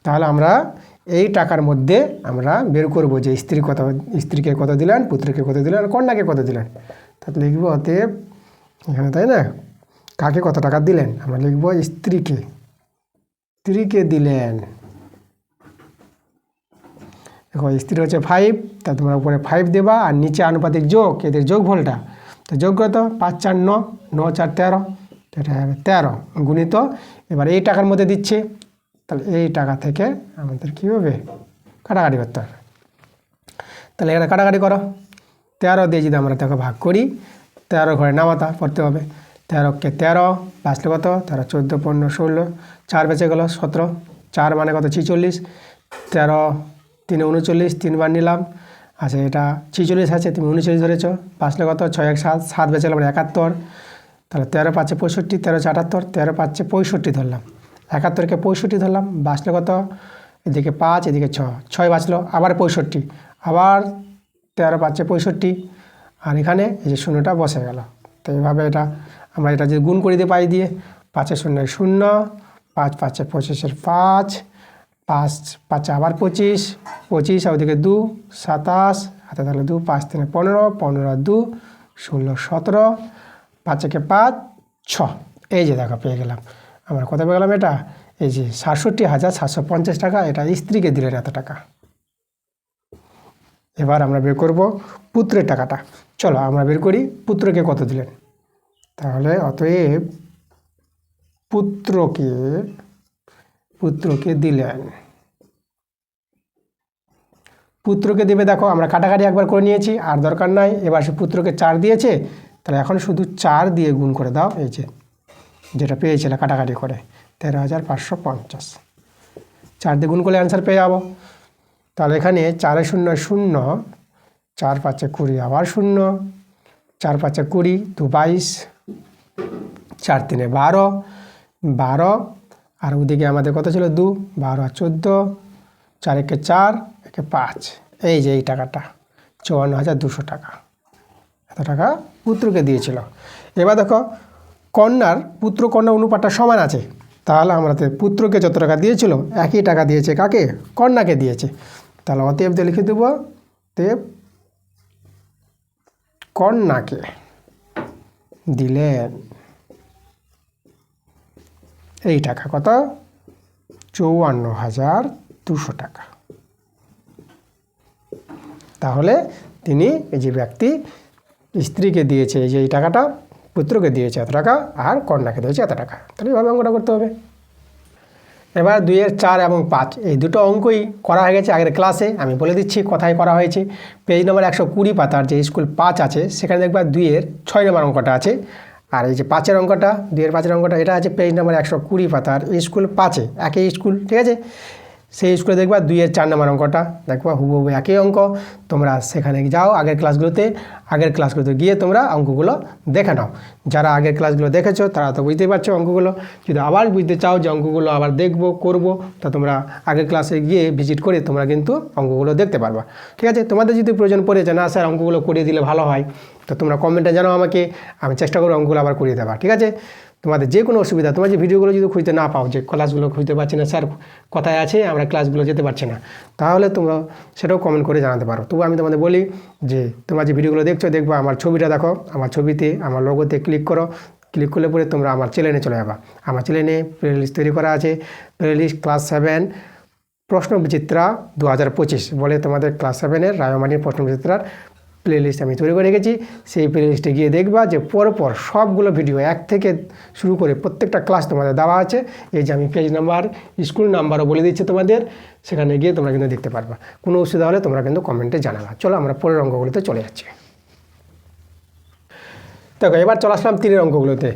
তাহলে আমরা এই টাকার মধ্যে আমরা বের করব যে স্ত্রীকে কত দিলেন, পুত্রকে কত দিলেন, কন্যাকে কত দিলেন। তাহলে লিখব অতএব এখানে, তাই না, কাকে কত টাকা দিলেন, আমরা লিখব স্ত্রীকে দিলেন। দেখো স্ত্রী হচ্ছে 5, তা তোমরা উপরে 5 দেবা আর নিচে আনুপাতিক যোগ, এদের যোগফলটা। তো যোগ কত? 5 4 9, 9 4 13, এটা হবে 13 গুণিত। এবার এই টাকার মধ্যে দিচ্ছে, তাহলে এই টাকা থেকে আমাদের কী হবে? কাটাকাটি করতে হবে। তাহলে এখানে কাটাকাটি করো। 13 দিয়ে যদি আমরা তাকে ভাগ করি, 13 ঘরে নামাতা পড়তে হবে। 13কে 13 বাঁচলে কত? 13 14 15 16, 4 বেঁচে গেল 17, 4 মানে কত? 46, 13 3 39, 3 বার নিলাম। আচ্ছা এটা 46 আছে, তুমি 39 ধরেছ, বাঁচলে কত? 6 1 7, 7 বেঁচে গেলাম 71। তাহলে 13 5 65, 13 78, 13 5 65 ধরলাম, 71কে 65 ধরলাম, বাঁচলে কত? এদিকে 5 এদিকে 6 বাঁচলো, আবার 65, আবার 13 5 65, আর এখানে এই যে শূন্যটা বসে গেল। তো এইভাবে এটা আমরা এটা যদি গুণ করে দিই পাই দিয়ে, 5 0 0, 5 5 25 5, 5 5 আবার 25 25, আর ওদিকে 2 27, হাতে তাহলে 2 5 3 15, 15 2 16 17, 5 1 5 6। এই যে দেখো পেয়ে গেলাম আমরা, কত পেয়ে গেলাম? এটা এই যে 67,750 টাকা, এটা স্ত্রীকে দিলেন এত টাকা। এবার আমরা বের করব পুত্রের টাকাটা। চলো আমরা বের করি পুত্রকে কত দিলেন। তাহলে অতএব পুত্রকে দিলেন, পুত্রকে দেবে। দেখো আমরা কাটাকাটি একবার করে নিয়েছি, আর দরকার নাই। এবার সে পুত্রকে 4 দিয়েছে, তাহলে এখন শুধু 4 দিয়ে গুণ করে দাও। এই যে যেটা পেয়েছিল কাটাকাটি করে 13,550, 4 দিয়ে গুণ করলে অ্যান্সার পেয়ে যাবো। তাহলে এখানে 4 0 0, 4 5 20, আবার 0, 4 5 20, 2 22, 4 3 12, 12, আর ওদিকে আমাদের কত ছিল? 2 12 আর 14, 4 1 4, 1 5। এই যে এই টাকাটা 54,200 টাকা, এত টাকা পুত্রকে দিয়েছিল। এবার দেখো পুত্র কন্যা অনুপাতটা সমান আছে, তাহলে আমাদের পুত্রকে যত টাকা দিয়েছিল একই টাকা দিয়েছে কাকে? কন্যাকে দিয়েছে। তাহলে অতএব দিয়ে লিখে দেবো কন্যাকে দিলেন এই টাকা, কত? 54,200 টাকা। তাহলে তিনি এই যে ব্যক্তি স্ত্রীকে দিয়েছে এই যে এই টাকাটা, পুত্রকে দিয়েছে এত টাকা, আর কন্যাকে দিয়েছে এত টাকা। তাহলে এইভাবে অঙ্কটা করতে হবে। এবার 2 এর 4 এবং 5 এই দুটো অঙ্কই করা হয়ে গেছে আগের ক্লাসে। আমি বলে দিচ্ছি কোথায় করা হয়েছে। পেজ নম্বর 120 পাতার যে স্কুল 5 আছে, সেখানে দেখবা 2 এর 6 নম্বর অঙ্কটা আছে। আর এই যে 5 এর অঙ্কটা, 2 এর 5 এর অঙ্কটা, এটা আছে পেজ নম্বর 120 পাতার স্কুল 5-এ, একই স্কুল, ঠিক আছে। সেই স্কুলে দেখবা 2 এর 4 নম্বর অঙ্কটা, দেখবা হুবহু একই অঙ্ক। তোমরা সেখানে যাও আগের ক্লাসগুলোতে গিয়ে তোমরা অঙ্কগুলো দেখে নাও। যারা আগের ক্লাসগুলো দেখেছো তারা তো বুঝতেই পারছো অঙ্কগুলো। যদি আবার বুঝতে চাও যে অঙ্কগুলো আবার করবো, তা তোমরা আগের ক্লাসে গিয়ে ভিজিট করে তোমরা কিন্তু অঙ্কগুলো দেখতে পারবা, ঠিক আছে। তোমাদের যদি প্রয়োজন পড়ে যে না স্যার অঙ্কগুলো করিয়ে দিলে ভালো হয়, তো তোমরা কমেন্টে জানাও আমাকে, আমি চেষ্টা করবো অঙ্কগুলো আবার করিয়ে দেওয়া, ঠিক আছে। তোমাদের যে কোনো অসুবিধা, তোমার যে ভিডিওগুলো যদি খুঁজতে না পাও, যে ক্লাসগুলো খুঁজতে পারছি না স্যার কোথায় আছে, আমরা ক্লাসগুলো যেতে পারছি না, তাহলে তোমরা সেটাও কমেন্ট করে জানাতে পারো। তবু আমি তোমাদের বলি যে তোমরা যে ভিডিওগুলো দেখছো, দেখবা আমার ছবিটা দেখো, আমার ছবিতে আমার লোগোতে ক্লিক করো, ক্লিক করলে পরে তোমরা আমার চ্যানেলে চলে যাবা। আমার চ্যানেলে প্লেলিস্ট তৈরি করা আছে, প্লেলিস্ট ক্লাস 7 প্রশ্নবিচিত্রা 2025 বলে তোমাদের ক্লাস 7-এর রায়মাটির প্রশ্নবিচিত্রার প্লেলিস্ট আমি তৈরি করে রেখেছি। সেই প্লেলিস্টে গিয়ে দেখবা যে পরপর সবগুলো ভিডিও এক থেকে শুরু করে প্রত্যেকটা ক্লাস তোমাদের দেওয়া আছে। এই যে আমি পেজ নাম্বার, স্কুল নাম্বারও বলে দিচ্ছি তোমাদের, সেখানে গিয়ে তোমরা কিন্তু দেখতে পারবা। কোনো অসুবিধা হলে তোমরা কিন্তু কমেন্টে জানাবা। চলো আমরা পরের অঙ্কগুলোতে চলে যাচ্ছি। দেখো এবার চলে আসলাম 3-এর অঙ্কগুলোতে।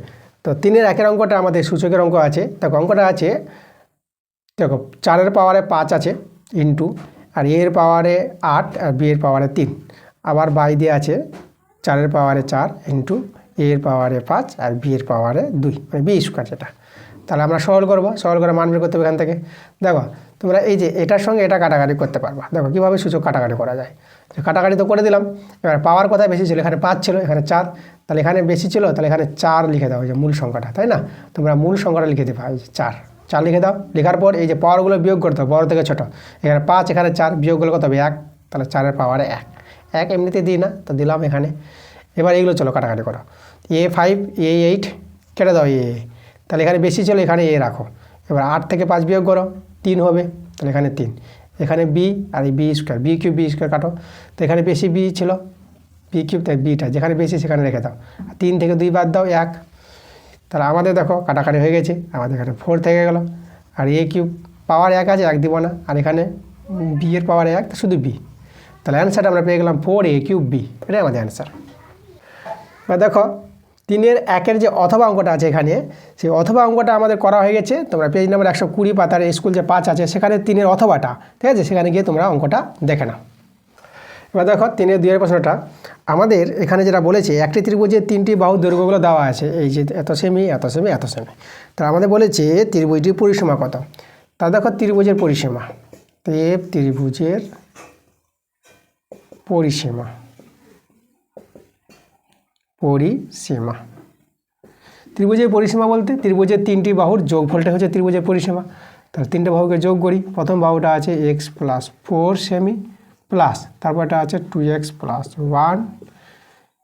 তো 3-এর 1-এর অঙ্কটা আমাদের সূচকের অঙ্ক আছে। দেখো অঙ্কটা আছে, দেখো 4-এর পাওয়ারে 5 আছে ইন্টু, আর এর পাওয়ারে 8 আর বি এর পাওয়ারে 3, আবার বাই দিয়ে আছে 4-এর পাওয়ারে 4 ইন্টু এর পাওয়ারে 5 আর বি এর পাওয়ারে 2, মানে বি স্কোয়ার যেটা। তাহলে আমরা সরল করবো, সরল করে মান বের করতে হবে এখান থেকে। দেখো তোমরা এই যে এটার সঙ্গে এটা কাটাকাটি করতে পারবা। দেখো কীভাবে সূচক কাটাকাটি করা যায়। কাটাকাটি তো করে দিলাম। এবার পাওয়ার কোথায় বেশি ছিল, এখানে 5 ছিল, এখানে 4, তাহলে এখানে বেশি ছিল, তাহলে এখানে 4 লিখে দাও, এই যে মূল সংখ্যাটা, তাই না? তোমরা মূল সংখ্যাটা লিখে দেবা, এই যে 4 লিখে দাও। লেখার পর এই যে পাওয়ারগুলো বিয়োগ করতে হবে, বড় থেকে ছোট। এখানে 5, এখানে 4, বিয়োগগুলো কত হবে 1, তাহলে 4-এর পাওয়ারে 1 এমনিতে দিই না, তো দিলাম এখানে। এবার এইগুলো চলো কাটাকাটি করো। A5 A8 কেটে দাও, তাহলে এখানে বেশি ছিল, এখানে এ রাখো। এবার 8 থেকে 5 বিয়োগ করো, 3 হবে, তাহলে এখানে 3। এখানে বি আর এই B square, B cube B square কাটো, তো এখানে বেশি বি ছিল, বি কিউব, তাই বিটা যেখানে বেশি সেখানে রেখে দাও। 3 থেকে 2 বাদ দাও 1, তাহলে আমাদের দেখো কাটাকাটি হয়ে গেছে। আমাদের এখানে 4 থেকে গেল, আর এ কিউব পাওয়ার 1 আছে, 1 দিব না, আর এখানে বি এর পাওয়ার 1, শুধু বি। তাহলে অ্যান্সারটা আমরা পেয়ে গেলাম 4a কিউব বি, এটাই আমাদের অ্যান্সার। বা দেখো 3-এর 1-এর যে অথবা অঙ্কটা আছে এখানে, সেই অথবা অঙ্কটা আমাদের করা হয়ে গেছে। তোমরা পেজ নাম্বার 120 পাতার স্কুল যে 5 আছে, সেখানে 3-এর অথবাটা, ঠিক আছে, সেখানে গিয়ে তোমরা অঙ্কটা দেখে নাও। এবার দেখো 3-এর 2-এর প্রশ্নটা আমাদের এখানে যেটা বলেছে, একটি ত্রিভুজের 3টি বাহু দৈর্ঘ্যগুলো দেওয়া আছে, এই যে এত সেমি এত সেমি এত সেমি। তা আমাদের বলেছে ত্রিভুজটির পরিসীমা কত। তা দেখো ত্রিভুজের পরিসীমা, ত্রিভুজের পরিসীমা, ত্রিভুজের পরিসীমা বলতে ত্রিভুজের 3টি বাহুর যোগফলটা হচ্ছে ত্রিভুজের পরিসীমা। তাহলে 3টে বাহুকে যোগ করি। প্রথম বাহুটা আছে x + 4 সেমি প্লাস, তারপরটা আছে 2x + 1,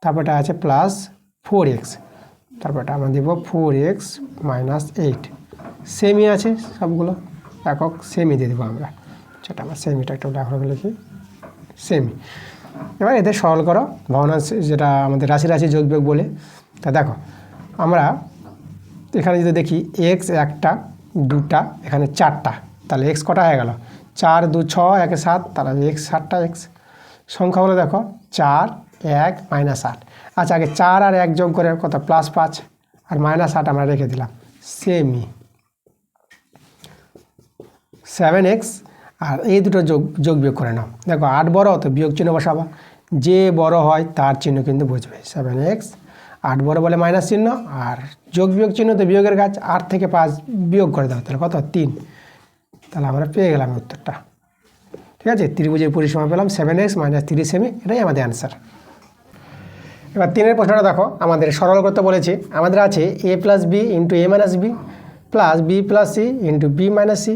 তারপরটা আছে প্লাস 4x, তারপরটা আমরা দেব 4x - 8 সেমি আছে সবগুলো, একক সেমি দিয়ে দেবো আমরা। সেটা আমরা সেমিটা একটু লেখা লিখি, সেমি। এবার এদের সরল করো, ভগ্নাংশ যেটা আমাদের রাশি যোগ বিয়োগ বলে। তা দেখো আমরা এখানে যদি দেখি x 1টা 2টা, এখানে 4টা, তাহলে x কটা হয়ে গেল, 4 2 6 1 7, তাহলে x 7টা x। সংখ্যাগুলো দেখো 4 1 -8। আচ্ছা আগে 4 আর 1 যোগ করে কত, +5 আর -8 আমরা রেখে দিলাম, সেমি 7x। আর এই দুটো যোগ বিয়োগ করে নাও। দেখো 8 বড়, তো বিয়োগ চিহ্ন বসাবা, যে বড় হয় তার চিহ্ন কিন্তু বুঝবে। 7x, 8 বড় বলে মাইনাস চিহ্ন, আর যোগ বিয়োগ চিহ্ন তো বিয়োগের কাজ। 8 থেকে 5 বিয়োগ করে দাও, তাহলে কত 3। তাহলে আমরা পেয়ে গেলাম উত্তরটা, ঠিক আছে। ত্রিভুজের পরিসীমা পেলাম 7x - 3 সেমি, এটাই আমাদের অ্যান্সার। এবার 3-এর প্রশ্নটা দেখো, আমাদের সরল করতে বলেছে। আমাদের আছে a + b × a - b plus b + c × b - c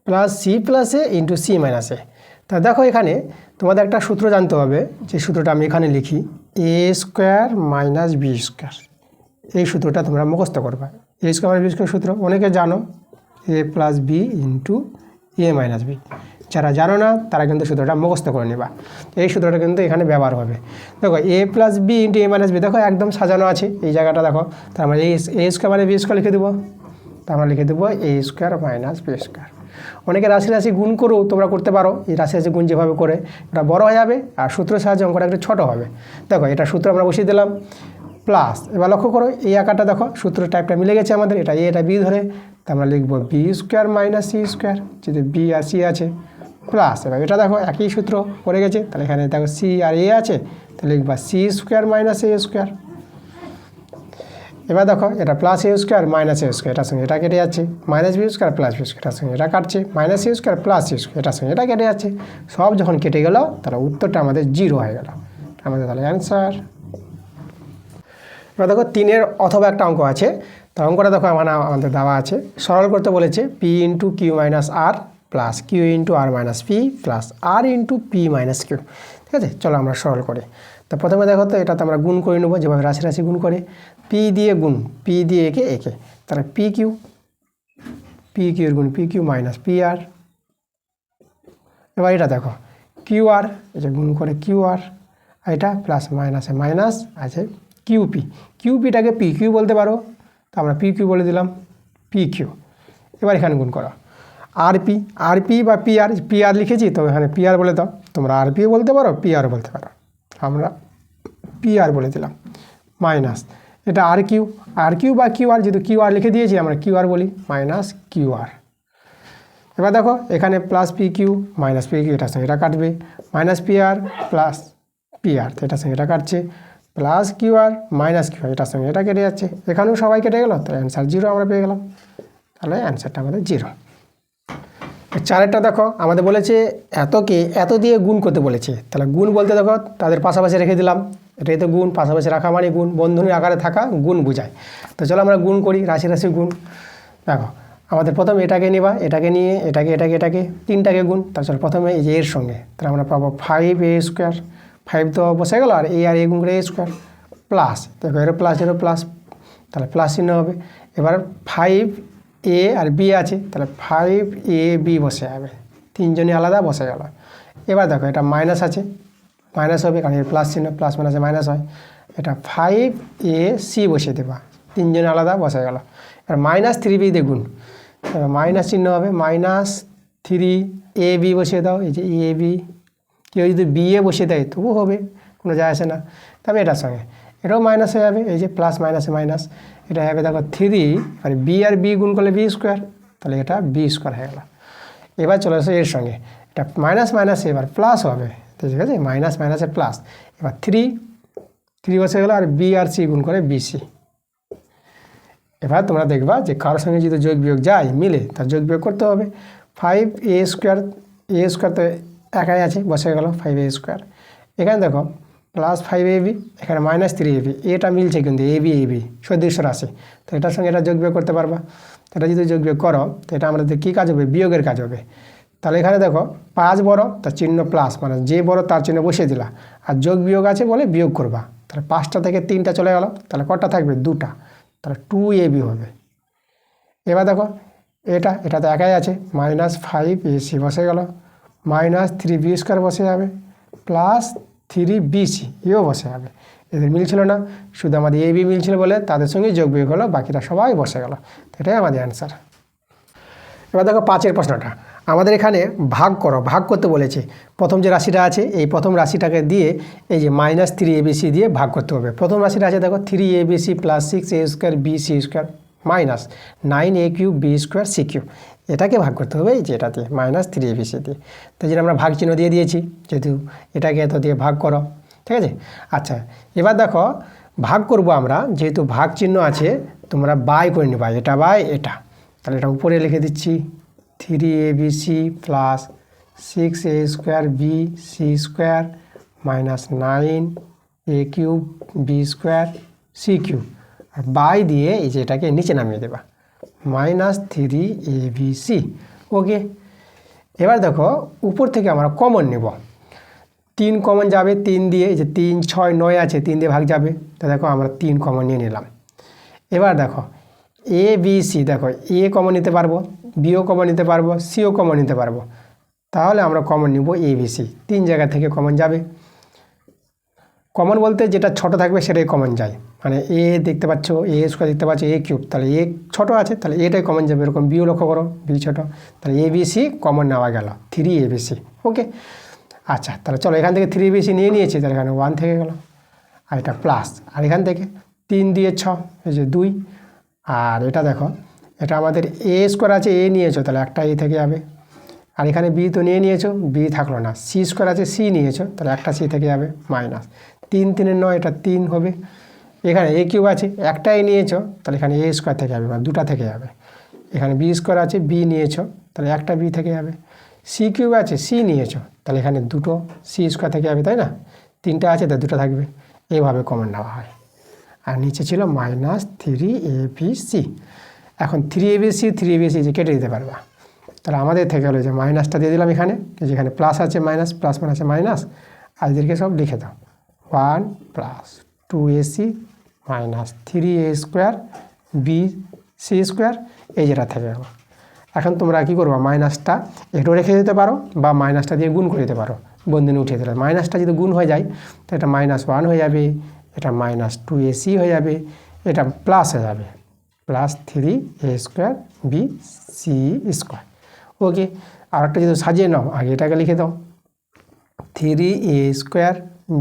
plus c + a × c - a। তা দেখো এখানে তোমাদের একটা সূত্র জানতে হবে, যে সূত্রটা আমি এখানে লিখি, a² - b²। এই সূত্রটা তোমরা মুখস্থ করবা। a² - b² সূত্র অনেকে জানো, a + b × a - b। যারা জানো না তারা কিন্তু সূত্রটা মুখস্থ করে নেবা। এই সূত্রটা কিন্তু এখানে ব্যবহার হবে। দেখো a + b × a - b, দেখো একদম সাজানো আছে এই জায়গাটা, দেখো। তার মানে a² - b² লিখে দেবো। তা আমরা লিখে দেবো a² - b²। অনেকে রাশি গুণ করেও তোমরা করতে পারো। এই রাশি গুণ যেভাবে করে এটা বড় হয়ে যাবে, আর সূত্রের সাহায্যে অঙ্কটা একটু ছোটো হবে। দেখো এটা সূত্র আমরা বসিয়ে দিলাম, প্লাস। এবার লক্ষ্য করো এই আকারটা দেখো, সূত্র টাইপটা মিলে গেছে আমাদের, এটা এ এটা বি ধরে। তা আমরা লিখবো b² - c², যেহেতু বি আর সি আছে, প্লাস। এবার এটা দেখো একই সূত্র পড়ে গেছে, তাহলে এখানে দেখো সি আর এ আছে, তাহলে লিখবা c² - a²। এবার দেখো এটা +a² - a², এটার সঙ্গে এটা কেটে যাচ্ছে, -b² + b², এটার সঙ্গে এটা কাটছে, -a² + c², এটার সঙ্গে এটা কেটে যাচ্ছে। সব যখন কেটে গেল, তাহলে উত্তরটা আমাদের 0 হয়ে গেল, আমাদের তাহলে অ্যান্সার। এবার দেখো 3-এর অথবা একটা অঙ্ক আছে। তো অঙ্কটা দেখো আমাদের দেওয়া আছে, সরল করতে বলেছে পি ইন্টু কিউ মাইনাস আর প্লাস কিউ ইন্টু আর মাইনাস পি প্লাস আর ইন্টু পি মাইনাস কিউ। ঠিক আছে, চলো আমরা সরল করি। তো প্রথমে দেখো তো এটাতে আমরা গুণ করে নেবো, যেভাবে রাশি রাশি গুণ করে, পি দিয়ে গুণ, পি দিয়ে একে একে, তাহলে পি কিউর গুণ পি কিউ মাইনাস পি আর। এবার এটা দেখো কিউ আর, এটা গুণ করে কিউ আর, এটা প্লাস মাইনাসে মাইনাস আছে কিউপিটাকে পি কিউ বলতে পারো, তো আমরা পি কিউ বলে দিলাম পি কিউ। এবার এখানে গুণ করো আরপি বা পি আর লিখেছি, তো এখানে পি আর বলে দাও, তোমরা আরপিও বলতে পারো পি আর বলতে পারো, আমরা পি আর বলে দিলাম মাইনাস এটা আর কিউ বা কিউ আর, যেহেতু কিউ আর লিখে দিয়েছি আমরা কিউ আর বলি, মাইনাস কিউ আর। এবার দেখো এখানে plus P Q minus P Q, এটার সঙ্গে এটা কাটবে, minus P R plus P R, এটার সঙ্গে এটা কাটছে, plus Q R minus Q R, এটার সঙ্গে এটা কেটে যাচ্ছে, এখানেও সবাই কেটে গেল, তো অ্যান্সার 0 আমরা পেয়ে গেলাম। তাহলে অ্যান্সারটা আমাদের 0। চারেরটা দেখো আমাদের বলেছে এতকে এত দিয়ে গুণ করতে বলেছে, তাহলে গুণ বলতে দেখো তাদের পাশাপাশি রেখে দিলাম, এটাই তো গুণ, পাশাপাশি রাখা মানে গুণ, বন্ধনীর আকারে থাকা গুণ বোঝায়। তো চলো আমরা গুণ করি, রাশি গুণ। দেখো আমাদের প্রথমে এটাকে নেবা, এটাকে নিয়ে এটাকে তিনটাকে গুণ, তার চলো প্রথমে এই যে এর সঙ্গে, তাহলে আমরা পাবো 5a², 5 তো বসে গেল, আর এ গুণ করে a² প্লাস, দেখো এরও প্লাস, তাহলে প্লাস চিহ্ন হবে। এবার 5a আর b আছে, তাহলে 5ab বসে যাবে, তিনজনই আলাদা বসে গেল। এবার দেখো এটা মাইনাস আছে, মাইনাস হবে কারণ এর প্লাস চিহ্ন, প্লাস মাইনাসে মাইনাস হয়, এটা 5ac বসিয়ে দেবা, তিনজনে আলাদা বসে গেল। আর মাইনাস 3b দেখুন, মাইনাস চিহ্ন হবে, মাইনাস 3ab বসিয়ে দাও, এই যে ab, কেউ যদি বিএ বসিয়ে দেয় তবু হবে, কোনো যায় আসে না। তবে এটার সঙ্গে এটাও মাইনাস হয়ে যাবে, এই যে প্লাস মাইনাসে মাইনাস, এটা হবে দেখো 3, আর বি আর বি গুণ করলে b², তাহলে এটা b² হয়ে গেল। এবার চলে আসে এর সঙ্গে, এটা মাইনাস এবার প্লাস হবে, ঠিক আছে, মাইনাসের প্লাস, এবার 3 বসে গেলো, আর বি আর সি গুণ করে বিসি। এবার তোমরা দেখবা যে কারোর সঙ্গে যদি যোগ বিয়োগ যায় মিলে, তার যোগ বিয়োগ করতে হবে। 5a² তো একাই আছে, বসে গেল 5a²। এখানে দেখো প্লাস 5ab, এখানে মাইনাস 3ab, এটা মিলছে কিন্তু ab সদৃশ্য রাশি, তো এটার সঙ্গে এটা যোগ বিয়োগ করতে পারবা। এটা যদি যোগ বিয়োগ করো তো এটা আমাদের কী কাজ হবে, বিয়োগের কাজ হবে। তাহলে এখানে দেখো 5 বড়, তার চিহ্ন প্লাস, মানে যে বড় তার চিহ্ন বসিয়ে দিলা, আর যোগ বিয়োগ আছে বলে বিয়োগ করবা, তাহলে 5টা থেকে 3টা চলে গেল, তাহলে কটা থাকবে, 2টা, তাহলে 2ab হবে। এবার দেখো এটা তো একাই আছে, মাইনাস 5ac বসে গেল, মাইনাস 3b² বসে যাবে, প্লাস 3bc এও বসে যাবে। এদের মিলছিল না, শুধু আমাদের ab মিলছিল বলে তাদের সঙ্গে যোগ বিয়োগ হলো, বাকিটা সবাই বসে গেল, এটাই আমাদের অ্যান্সার। এবার দেখো 5এর প্রশ্নটা, আমাদের এখানে ভাগ করতে বলেছে। প্রথম যে রাশিটা আছে, এই প্রথম রাশিটাকে দিয়ে এই যে মাইনাস 3abc দিয়ে ভাগ করতে হবে। প্রথম রাশিটা আছে দেখো 3abc plus 6a² bc² minus 9a³ b² c³, এটাকে ভাগ করতে হবে এই যে এটা দিয়ে মাইনাস 3abc দিয়ে। তো যেটা আমরা ভাগ চিহ্ন দিয়ে দিয়েছি, যেহেতু এটাকে এত দিয়ে ভাগ করো, ঠিক আছে। আচ্ছা এবার দেখো ভাগ করব আমরা, যেহেতু ভাগ চিহ্ন আছে তোমরা বাই করে নিবা, এটা বাই এটা, তাহলে এটা উপরে লিখে দিচ্ছি 3abc plus 6a² bc² minus 9a³ b² c³, R by দিয়ে এই যে এটাকে নিচে নামিয়ে দেবা, মাইনাস 3abc। ওকে, এবার দেখো উপর থেকে আমরা কমন নেব, 3 কমন যাবে, 3 দিয়ে এই যে 3 6 9 আছে, 3 দিয়ে ভাগ যাবে, তো দেখো আমরা 3 কমন নিয়ে নিলাম। এবার দেখো abc, দেখো এ কমন নিতে পারবো, বিও কমন নিতে পারবো, সিও কমন নিতে পারবো, তাহলে আমরা কমন নিব abc, 3 জায়গা থেকে কমন যাবে। কমন বলতে যেটা ছোট থাকবে সেটাই কমন যায়, মানে এ দেখতে পাচ্ছ, a² দেখতে পাচ্ছ, a³, তাহলে এ ছোট আছে তাহলে এটাই কমন যাবে, এরকম বিও লক্ষ্য করো, বি ছোট, তাহলে abc কমন নেওয়া গেল 3abc। ওকে, আচ্ছা তাহলে চলো এখান থেকে 3abc নিয়ে নিয়েছি, তাহলে এখানে 1 থেকে গেল, আর এটা প্লাস, আর এখান থেকে 3 দিয়ে 6 এই যে 2, আর এটা দেখো এটা আমাদের a² আছে, এ নিয়েছো তাহলে একটা এ থেকে যাবে, আর এখানে বি তো নিয়েছো, বি থাকলো না, c² আছে, সি নিয়েছো তাহলে একটা সি থেকে যাবে, মাইনাস 3 3 9, এটা 3 হবে। এখানে a³ আছে, একটাই নিয়েছো তাহলে এখানে a² থেকে যাবে, মানে 2টা থেকে যাবে। এখানে b² আছে, বি নিয়েছো তাহলে একটা বি থেকে যাবে। c³ আছে, সি নিয়েছো তাহলে এখানে 2টো c² থেকে যাবে, তাই না, 3টা আছে তাই 2টা থাকবে। এইভাবে কমন নেওয়া হয়। আর নিচে ছিল -3ABC। এখন 3ABC যে কেটে দিতে পারবা, তাহলে আমাদের থেকে হলো যে মাইনাসটা দিয়ে দিলাম এখানে, যেখানে প্লাস আছে মাইনাস, প্লাস মানে আছে মাইনাস, আর এদেরকে সব লিখে দাও 1 + 2AC - 3A² BC², এই যেটা থেকে গেল। এখন তোমরা কী করবা, মাইনাসটা একটু রেখে দিতে পারো বা মাইনাসটা দিয়ে গুণ করে দিতে পারো, বন্ধনী উঠিয়ে দিলে মাইনাসটা যদি গুণ হয়ে যায় তো এটা -1 হয়ে যাবে, এটা -2AC হয়ে যাবে, এটা প্লাস হয়ে যাবে +3A² BC²। ওকে, আর একটা যদি সাজিয়ে নাও, আগে এটাকে লিখে দাও 3A²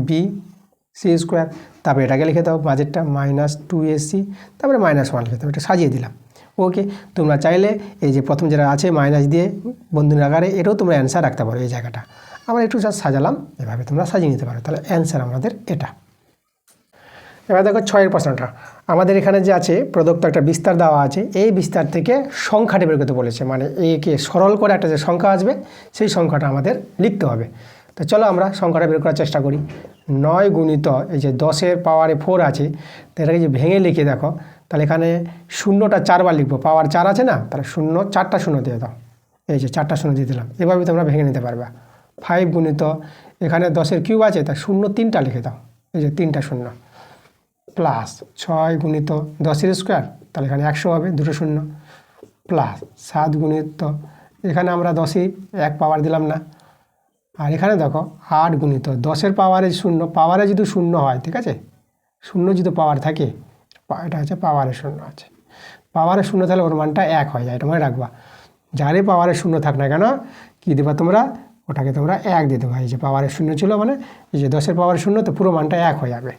BC², তারপরে এটাকে লিখে দাও বাজেটটা -2AC, তারপরে -1 লিখে দাও, এটা সাজিয়ে দিলাম। ওকে, তোমরা চাইলে এই যে প্রথম যেটা আছে মাইনাস দিয়ে বন্ধনীর আকারে, এটাও তোমরা অ্যান্সার রাখতে পারো। এই জায়গাটা আমরা একটু সাজালাম, এভাবে তোমরা সাজিয়ে নিতে পারো, তাহলে অ্যান্সার আমাদের এটা। এবার দেখো 6 প্রশ্নটা, আমাদের এখানে যে আছে প্রদত্ত একটা বিস্তার দেওয়া আছে, এই বিস্তার থেকে সংখ্যাটি বের করতে বলেছে, মানে একে সরল করে একটা যে সংখ্যা আসবে সেই সংখ্যাটা আমাদের লিখতে হবে। তো চলো আমরা সংখ্যাটা বের করার চেষ্টা করি। 9 গুণিত এই যে 10-এর পাওয়ারে 4 আছে, তো এটাকে যে ভেঙে লিখে দেখো, তাহলে এখানে শূন্যটা 4 বার লিখবো, পাওয়ার 4 আছে না, তাহলে 4টা শূন্য দিয়ে দাও, এই যে 4টা শূন্য দিয়ে দিলাম, এভাবে তোমরা ভেঙে নিতে পারবা। 5 গুণিত এখানে 10-এর কিউব আছে, তা 0 3টা লিখে দাও, এই যে 3টা শূন্য, প্লাস 6 গুণিত 10-এর² তাহলে এখানে 100 হবে, 2টো শূন্য, প্লাস 7 গুণিত এখানে আমরা 10-ই 1 পাওয়ার দিলাম না, আর এখানে দেখো 8 গুণিত 10-এর পাওয়ারে 0, পাওয়ারে যদি 0 হয়, ঠিক আছে, 0 যদি পাওয়ার থাকে, এটা হচ্ছে পাওয়ারে 0 আছে, পাওয়ারে 0 তাহলে ওর মানটা 1 হয়ে যায়, এটা মনে রাখবা। যারই পাওয়ারে 0 থাক না কেন, কী দেবা তোমরা, ওটাকে তোমরা 1 দিয়ে দেবা। এই যে পাওয়ারে 0 ছিল, মানে এই যে 10-এর পাওয়ারে 0, তো পুরো মানটা 1 হয়ে যাবে।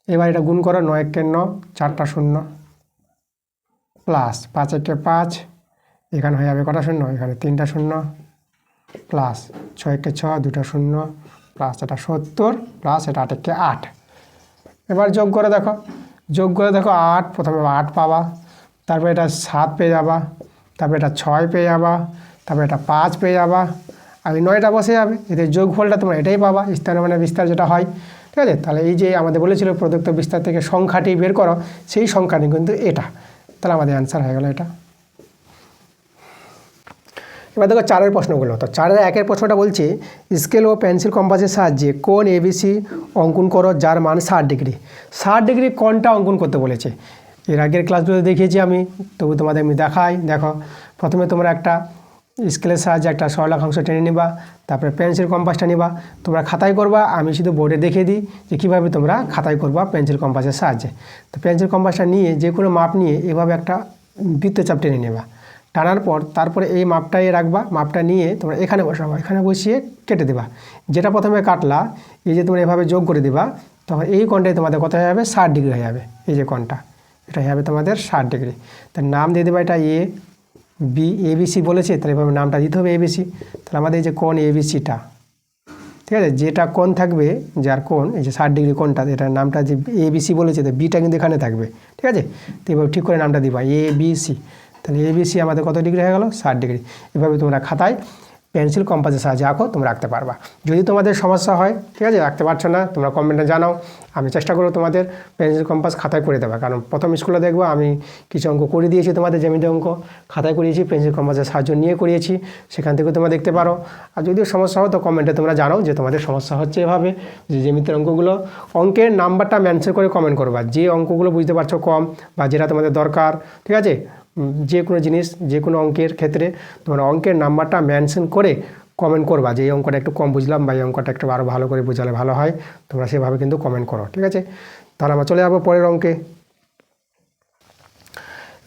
এবার এটা গুণ করো, 9 × 9 4টা শূন্য, প্লাস 5 × 5 এখানে হয়ে যাবে কটা শূন্য, এখানে 3টা শূন্য, প্লাস 6 × 6 2টা শূন্য, প্লাস এটা 70, প্লাস এটা 8 × 8। এবার যোগ করে দেখো, 8, প্রথমে 8 পাবা, তারপরে এটা 7 পেয়ে যাবা, তারপরে এটা 6 পেয়ে যাবা, তারপরে এটা 5 পেয়ে যাবা, আর এই 9টা বসে যাবে, এদের যোগফলটা তোমরা এটাই পাবা, স্থান মানে বিস্তার যেটা হয়, ঠিক আছে। তাহলে এই যে আমাদের বলেছিল প্রদত্ত বিস্তার থেকে সংখ্যাটি বের করো, সেই সংখ্যাটি কিন্তু এটা, তাহলে আমাদের অ্যান্সার হয়ে গেল এটা। এবার দেখো 4-এর প্রশ্নগুলো, তো 4-এর 1-এর প্রশ্নটা বলছে স্কেল ও পেন্সিল কম্পাসের সাহায্যে কোণ ABC অঙ্কন করো যার মান 60 ডিগ্রি। 60 ডিগ্রি কোণটা অঙ্কন করতে বলেছে। এর আগের ক্লাসগুলোতে দেখিয়েছি আমি, তবু তোমাদের আমি দেখাই। দেখো, প্রথমে তোমরা একটা স্কেলের সাহায্যে একটা সরলরেখাংশ টেনে নিবা, তারপরে পেন্সিল কম্পাসটা নিবা, তোমরা খাতায় করবা, আমি শুধু বোর্ডে দেখিয়ে দিই যে কীভাবে তোমরা খাতায় করবা পেন্সিল কম্পাসের সাহায্যে। তো পেন্সিল কম্পাসটা নিয়ে যে কোনো মাপ নিয়ে এভাবে একটা বৃত্তচাপ টেনে নেবা, টানার পর তারপরে এই মাপটাই রাখবা, মাপটা নিয়ে তোমরা এখানে বসাবা, এখানে বসিয়ে কেটে দেবা। যেটা প্রথমে কাটলা, এই যে তোমরা এভাবে যোগ করে দেবা, তখন এই কোণটাই তোমাদের কত হয়ে যাবে, 60 ডিগ্রি হয়ে যাবে। এই যে কোণটা, এটা হয়ে যাবে তোমাদের 60 ডিগ্রি। তার নাম দিয়ে দেবা, এটা ABC বলেছে, তাহলে এভাবে নামটা দিতে হবে ABC। তাহলে আমাদের এই যে কোণ ABCটা, ঠিক আছে, যেটা কোণ থাকবে, যার কোণ এই যে 60 ডিগ্রি কোণটা, এটার নামটা যে ABC বলেছে, তো বিটা কিন্তু এখানে থাকবে, ঠিক আছে। তো এভাবে ঠিক করে নামটা দিবা ABC। তাহলে ABC আমাদের কত ডিগ্রি হয়ে গেল, 60 ডিগ্রি। এভাবে তোমরা খাতায় পেন্সিল কম্পাসের সাহায্যে আঁকো, তোমরা আঁকতে পারবা। যদি তোমাদের সমস্যা হয়, ঠিক আছে, আঁকতে পারছো না, তোমরা কমেন্টে জানাও, আমি চেষ্টা করবো তোমাদের পেন্সিল কম্পাস খাতায় করে দেওয়া। কারণ প্রথম স্কুলে দেখবো আমি কিছু অঙ্ক করে দিয়েছি তোমাদের, জ্যামিতি অঙ্ক খাতায় করিয়েছি, পেন্সিল কম্পাসের সাহায্য নিয়ে করিয়েছি, সেখান থেকে তোমরা দেখতে পারো। আর যদিও সমস্যা হয় তো কমেন্টে তোমরা জানাও যে তোমাদের সমস্যা হচ্ছে এভাবে, যে জ্যামিতির অঙ্কগুলো, অঙ্কের নাম্বারটা মেনশন করে কমেন্ট করবা, যে অঙ্কগুলো বুঝতে পারছো কম বা যেটা তোমাদের দরকার, ঠিক আছে। যে কোনো জিনিস, যে কোনো অঙ্কের ক্ষেত্রে তোমরা অঙ্কের নাম্বারটা মেনশন করে কমেন্ট করবা, যে এই অঙ্কটা একটু কম বুঝলাম বা এই অঙ্কটা একটু আরও ভালো করে বোঝালে ভালো হয়, তোমরা সেভাবে কিন্তু কমেন্ট করো, ঠিক আছে। তাহলে আমরা চলে যাবো পরের অঙ্কে।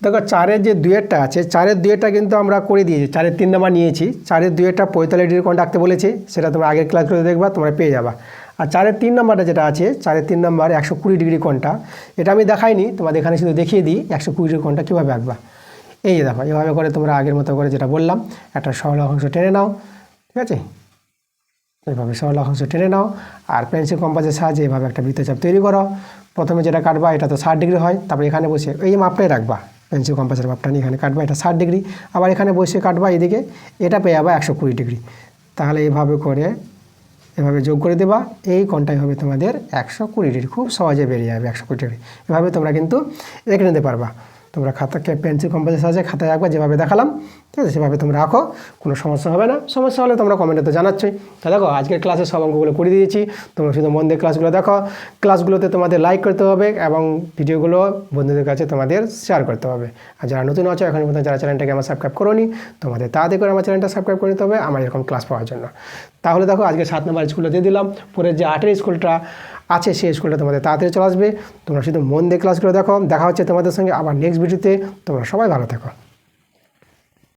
দেখো 4-এর যে 2-এরটা আছে, 4-এর 2-এরটা কিন্তু আমরা করে দিয়েছি, 4-এর 3 নাম্বার নিয়েছি। 4-এর 2-এরটা 45 ডিগ্রি কোণ রাখতে বলেছে, সেটা তোমরা আগের ক্লাসগুলো দেখবা, তোমরা পেয়ে যাবা। আর 4-এর 3 নাম্বারটা যেটা আছে, 4-এর 3 নাম্বার 120 ডিগ্রি কোণটা, এটা আমি দেখাইনি, তোমাদের এখানে শুধু দেখিয়ে দিই 120 ডিগ্রি কোণটা কীভাবে আঁকবা। এই যে দেখো, এভাবে করে তোমরা আগের মতো করে যেটা বললাম, একটা সরলরেখাংশ টেনে নাও, ঠিক আছে, এইভাবে সরলরেখাংশ টেনে নাও, আর পেন্সিল কম্পাসের সাহায্যে এভাবে একটা বৃত্তচাপ তৈরি করো। প্রথমে যেটা কাটবা, এটা তো 60 ডিগ্রি হয়, তারপরে এখানে বসে এই মাপটাই রাখবা, পেন্সিল কম্পাসের মাপটা নিয়ে এখানে কাটবা, এটা 60 ডিগ্রি, আবার এখানে বসে কাটবা এদিকে, এটা পেয়ে যাবা 120 ডিগ্রি। তাহলে এইভাবে করে এভাবে যোগ করে দেবা, এই কোণটাই হবে তোমাদের 120 ডিগ্রি। খুব সহজে বেরিয়ে যাবে 120 ডিগ্রি। এভাবে তোমরা কিন্তু এঁকে নিতে পারবা। তোমরা খাতাকে পেন্সিল কম্পাসের সাহায্যে খাতায় আঁকবা, যেভাবে দেখালাম, ঠিক আছে, সেভাবে তোমরা আঁকো, কোনো সমস্যা হবে না। সমস্যা হলে তোমরা কমেন্টে তো জানাচ্ছই। তা দেখো আজকের ক্লাসে সব অঙ্কগুলো করে দিয়েছি, তোমরা শুধু মন দিয়ে ক্লাসগুলো দেখো। ক্লাসগুলোতে তোমাদের লাইক করতে হবে এবং ভিডিওগুলো বন্ধুদের কাছে তোমাদের শেয়ার করতে হবে। আর যারা নতুন আছো এখন পর্যন্ত যারা চ্যানেলটাকে আমার সাবস্ক্রাইব করোনি, তোমাদের তাড়াতাড়ি করে আমার চ্যানেলটা সাবস্ক্রাইব করে নিতে হবে আমার এরকম ক্লাস পাওয়ার জন্য। তাহলে দেখো আজকে 7 নম্বর স্কুলটা দিয়ে দিলাম, পরে যে 8 স্কুলটা আছে সেই স্কুলটা তোমাদের তাড়াতাড়ি চলে আসবে। তোমরা শুধু মন দিয়ে ক্লাসগুলো দেখো। দেখা হচ্ছে তোমাদের সঙ্গে আবার নেক্সট ভিডিওতে। তোমরা সবাই ভালো থাকো।